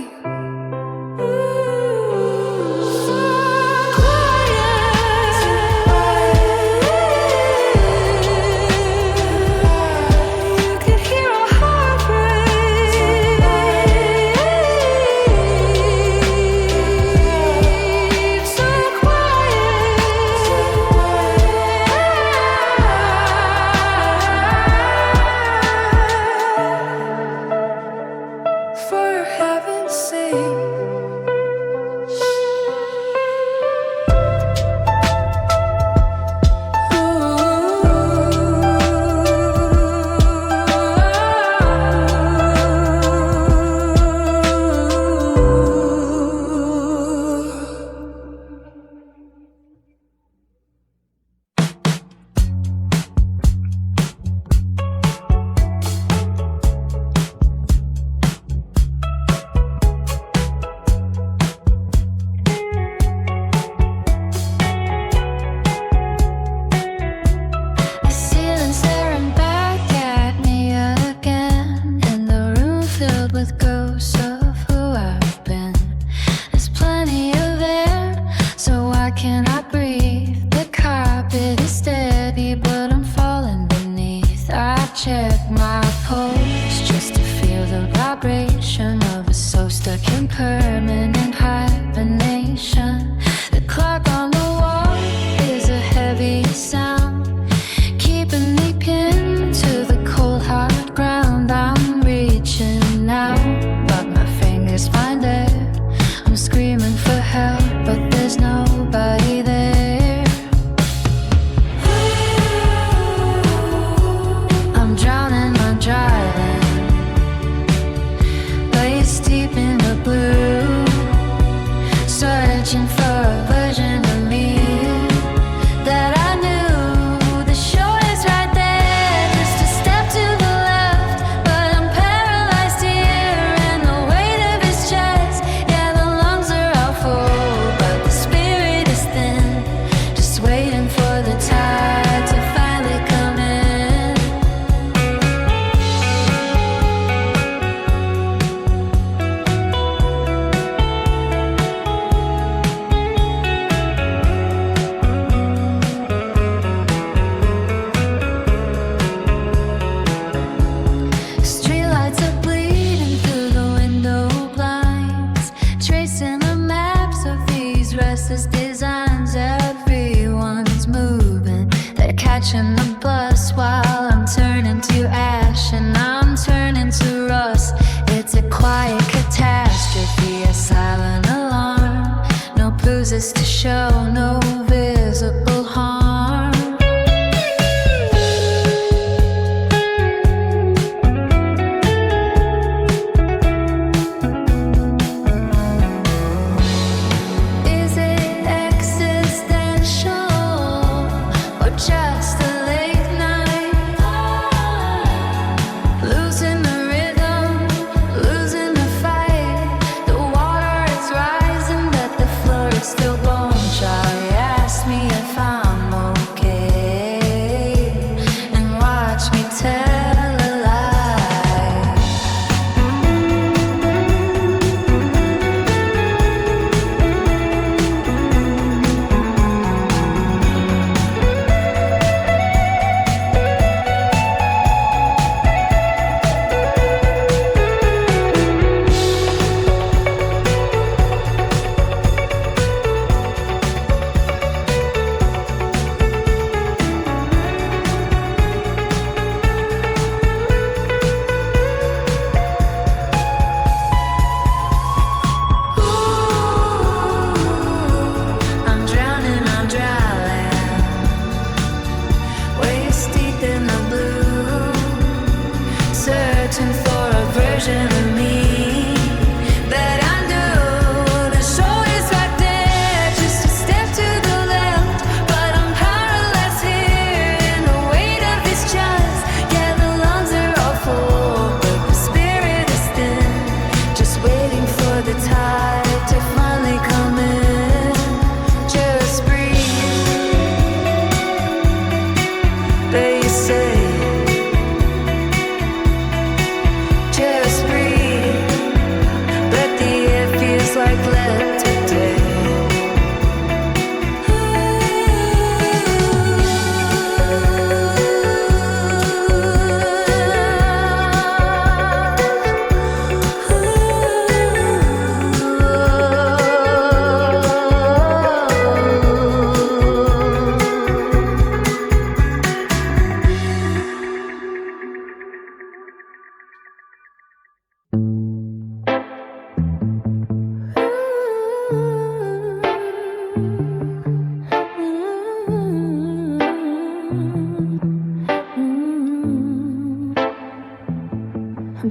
Speaker 1: Deep in the blue,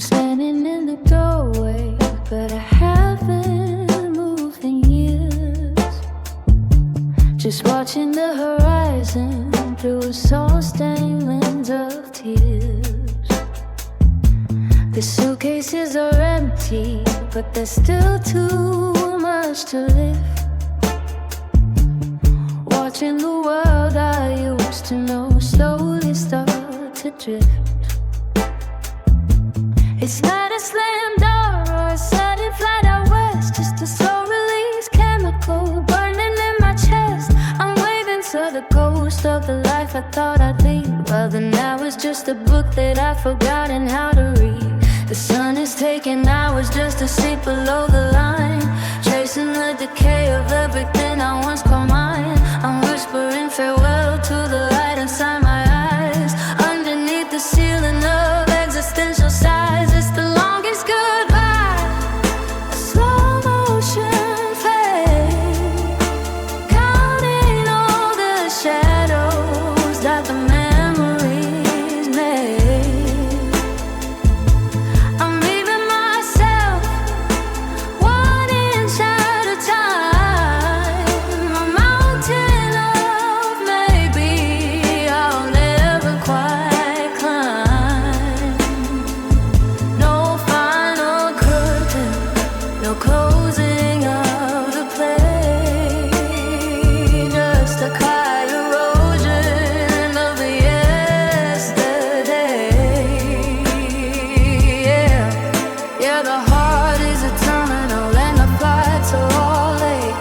Speaker 1: I'm standing in the doorway, but I haven't moved in years. Just watching the horizon through a soul-stained lens of tears. The suitcases are empty, but there's still too much to live. Watching the world I used to know slowly start to drift. It's not a slam door or a sudden flight out west, just a slow release chemical burning in my chest. I'm waving to the ghost of the life I thought I'd lead. Well, then now it's just a book that I've forgotten how to read. The sun is taking hours just to sleep below the line, chasing the decay of everything I once called mine. I'm whispering farewell to the light inside my eyes, underneath the ceiling of existential sighs. It's the longest goodbye, a slow motion fade, counting all the shadows that the memories made. I'm leaving myself one inch at a time, a mountain of maybe I'll never quite climb. No final curtain, no closing of the play, just a quiet erosion of the yesterday. Yeah, the heart is a terminal and the flights are all late,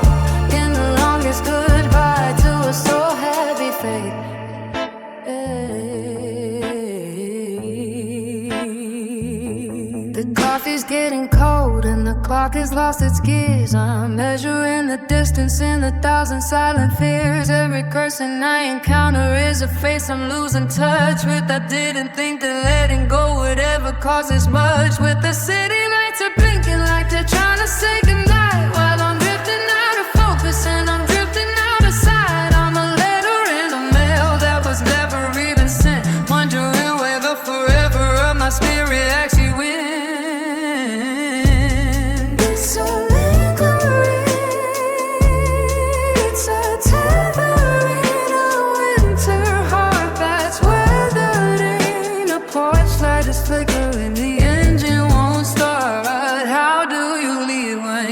Speaker 1: in the longest goodbye to a so heavy fate. The coffee's getting cold and the clock has lost its gears. I'm measuring the distance in 1,000 silent fears. Every cursing I encounter is a face I'm losing touch with. I didn't think that letting go would ever cause this much. With the city lights are blinking like they're trying to say goodnight, while I'm drifting out of focus and I'm drifting out of sight. I'm a letter in the mail that was never even sent, wondering where the forever of my spirit actually went. It's a lingering, it's a tethering, a winter heart that's weathered in. A porch light is flickering, the engine won't start. How do you leave when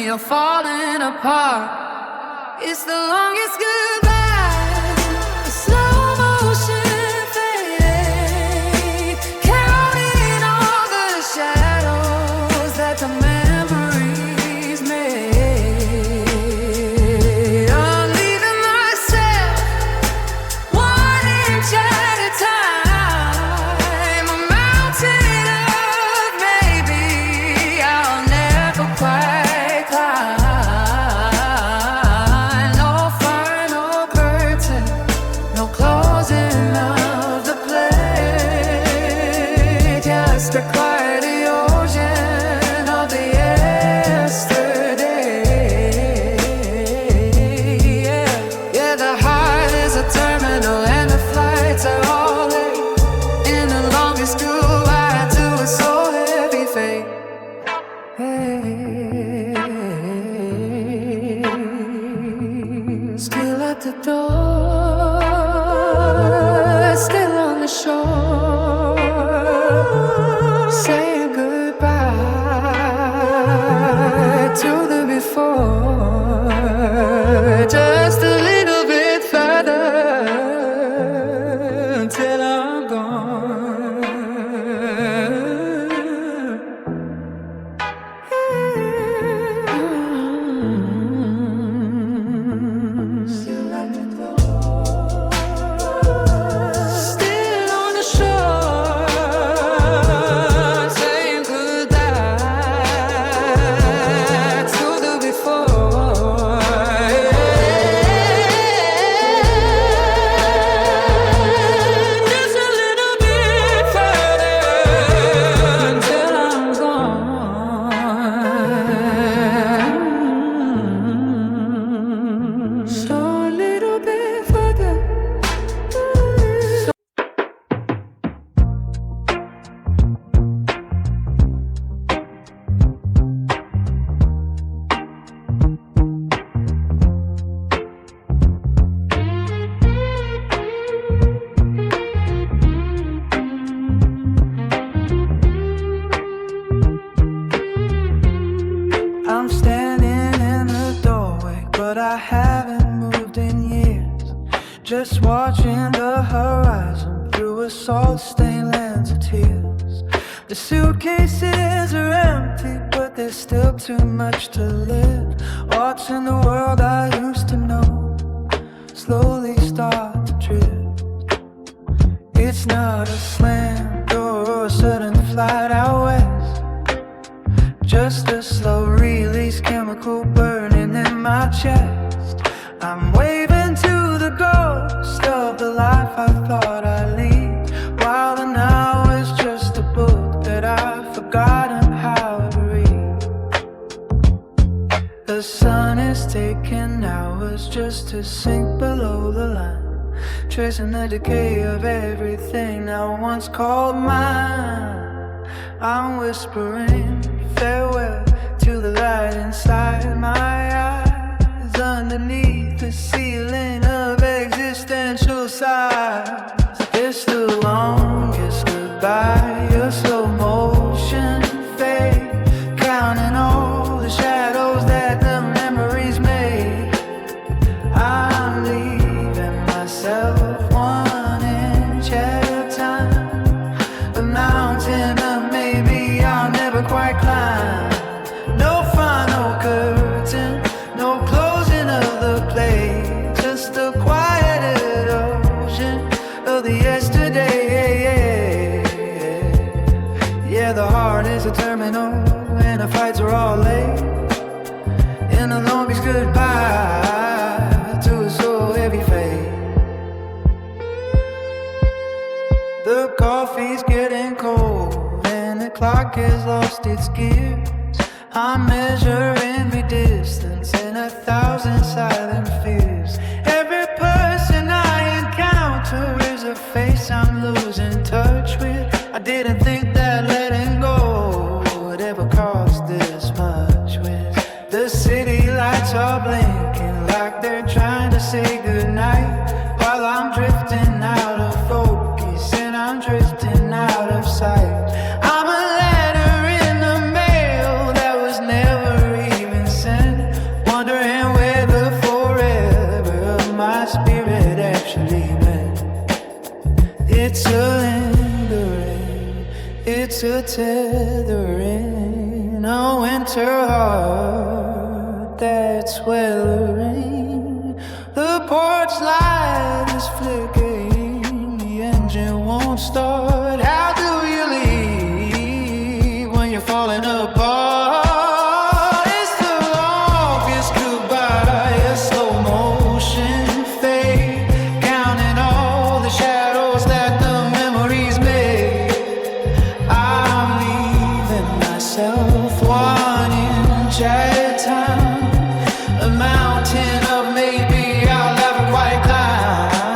Speaker 2: watching the horizon through a salt-stained lens of tears. The suitcases are empty, but there's still too much to live. Watching the world I used to know slowly start to drift. It's not a slam door or a sudden flight out west, just a slow release chemical burning in my chest. I'm waving to the ghost of the life I thought I'd lead, while the now is just a book that I've forgotten how to read. The sun is taking hours just to sink below the line, tracing the decay of everything I once called mine. I'm whispering farewell to the light inside my eyes, underneath the ceiling of existential sighs. It's the longest goodbye, a slow motion fade, counting all the shadows that the memories made. I'm leaving myself 1 inch at a time, a mountain of maybe I'll never quite climb. No final curtain, no closing of the play, just a quiet erosion of the yesterday. Yeah, the heart is a terminal and the fights are all late, and the longest goodbye to a so heavy fate. The coffee's getting cold and the clock has lost its gears. I'm measuring the distance in 1,000 silent fears. Every person I encounter is a face I'm losing touch with. I didn't think that letting go would ever cost this much. With the city lights are blinking like they're trying to say goodnight, while I'm drifting out of focus and I'm drifting out of sight. I'm a letter in the mail that was never even sent, wondering where the forever of my spirit actually went. It's a lingering, it's a tethering, a winter heart that's weathering. The porch light is flickering, the engine won't start. How do you leave when you're falling apart? It's the longest goodbye, a slow motion fade, counting all the shadows that the memories made. I'm leaving myself 1 inch at a time, a mountain of maybe I'll never quite climb.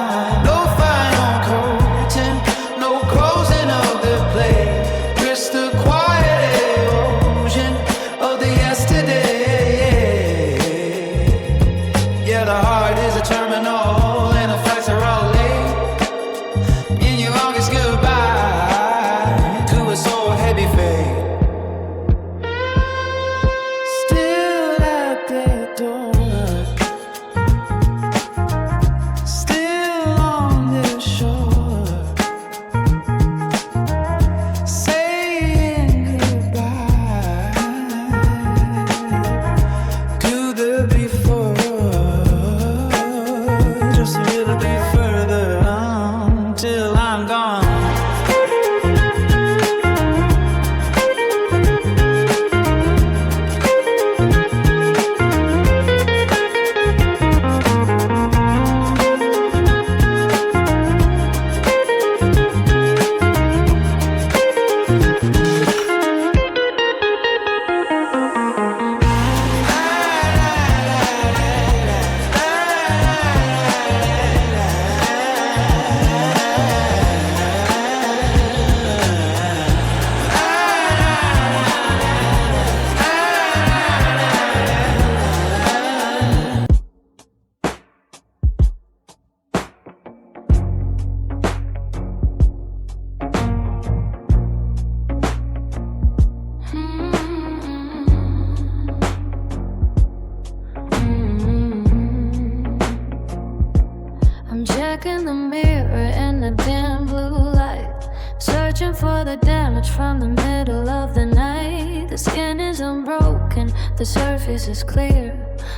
Speaker 1: mirror in the dim blue light, searching for the damage from the middle of the night. The skin is unbroken, the surface is clear,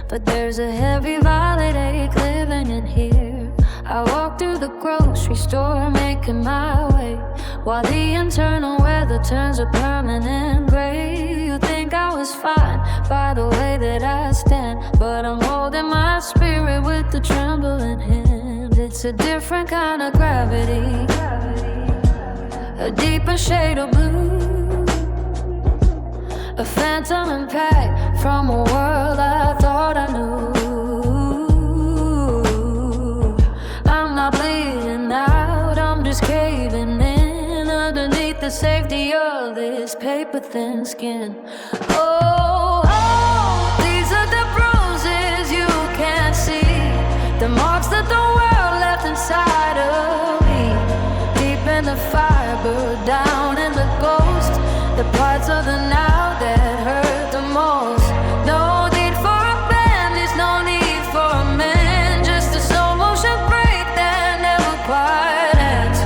Speaker 1: but there's a heavy violet ache living in here. I walk through the grocery store, making my way, while the internal weather turns a permanent gray. You think I was fine by the way that I stand, but I'm holding my spirit with the trembling hand. It's a different kind of gravity, a deeper shade of blue, a phantom impact from a world I thought I knew. I'm not bleeding out, I'm just caving in underneath the safety of this paper-thin skin. Oh, oh, these are the bruises you can't see, the marks that the world left inside of me. Deep in the fiber, down in the ghost, the parts of the now that hurt the most. No need for a band, there's no need for a man, just a slow motion break that never quite ends.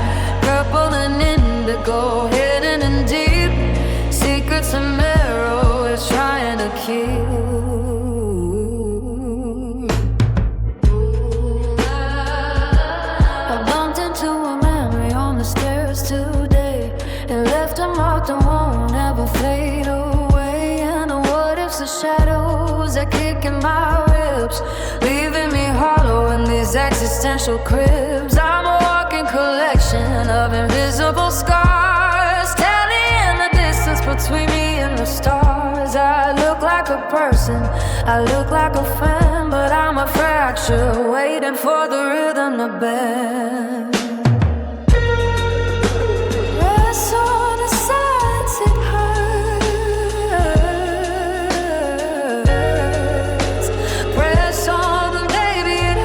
Speaker 1: Purple and indigo, hidden and deep, secrets a mirror is trying to keep. I bumped into a memory on the stairs today. It left a mark that won't ever fade away. And the what ifs, the shadows that kick in my ribs, leaving me hollow in these existential cribs. I'm a walking collection of invisible scars, standing in the distance between me and the stars. I look like a person, I look like a friend, but I'm a fracture waiting for the rhythm to bend. Press on the sides, it hurts. Press on them, baby, it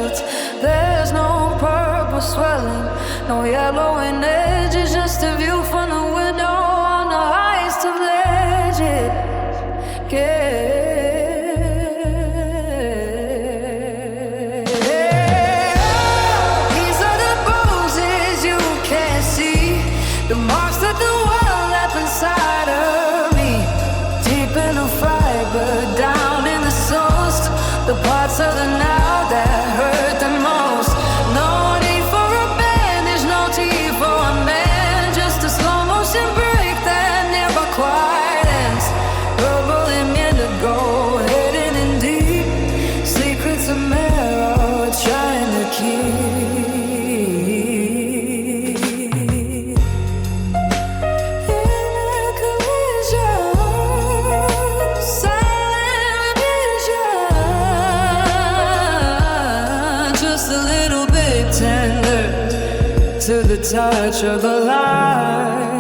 Speaker 1: hurts. There's no purple swelling, no yellowing edges, just a view from the window on the highest of ledges. These are the bruises you can't see, the marks that the world left inside of me. Deep in the fiber, down in the source, the parts of the now that hurt the most. No need for a band, there's no need for a man, just a slow motion break that never quite ends. Purple and indigo, hidden in deep, secrets a mirror trying to keep. In a collision, silent vision, just a little bit tender to the touch of the light.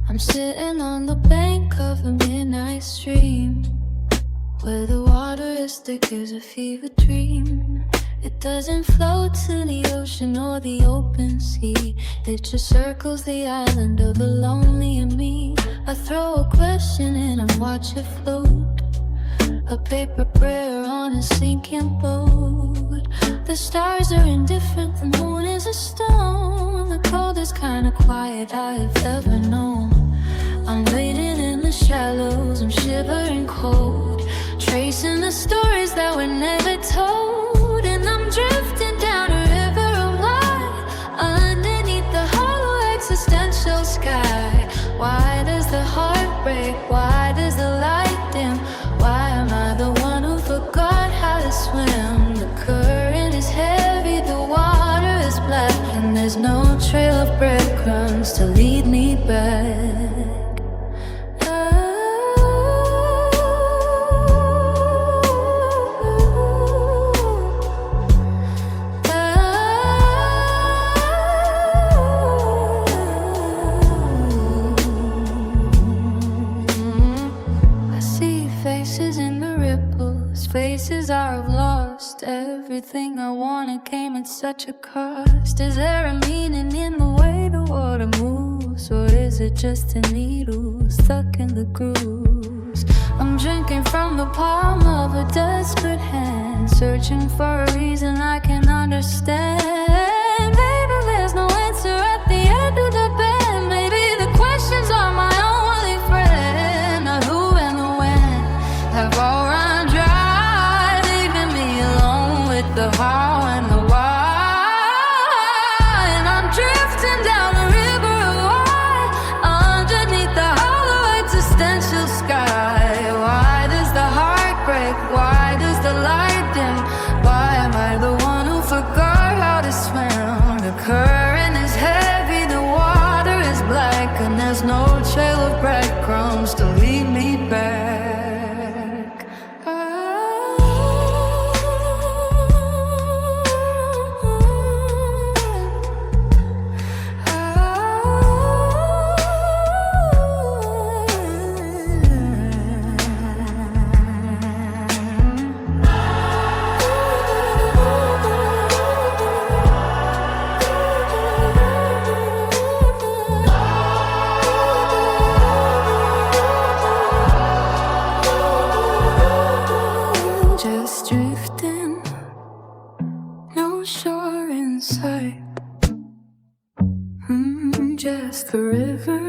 Speaker 1: I'm sitting on the bank of a midnight stream, where the water is thick as a fever dream. It doesn't flow to the ocean or the open sea, it just circles the island of the lonely and me. I throw a question in and watch it float, a paper prayer on a sinking boat. The stars are indifferent, the moon is a stone, the coldest kind of quiet I have ever known. I'm waiting in the shallows, I'm shivering cold, tracing the stories that were never told. And I'm drifting down a river of light, underneath the hollow existential sky. Why does the heart break? Why does the light dim? Why am I the one who forgot how to swim? The current is heavy, the water is black, and there's no trail of breadcrumbs to lead me back. Faces I've lost. Everything I wanted came at such a cost. Is there a meaning in the way the water moves? Or is it just a needle stuck in the grooves? I'm drinking from the palm of a desperate hand, searching for a reason I can understand. Maybe there's no answer at the end of the bend. Maybe the questions are my only friend. The who and the when have all run dry, the how and the why. And I'm drifting down a river of light, underneath the hollow existential sky. Why does the heart break? Why does the light dim? Why am I the one who forgot how to swim? The current is heavy, the water is black, and there's no trail of breadcrumbs to lead me back. Drifting, no shore in sight, just the river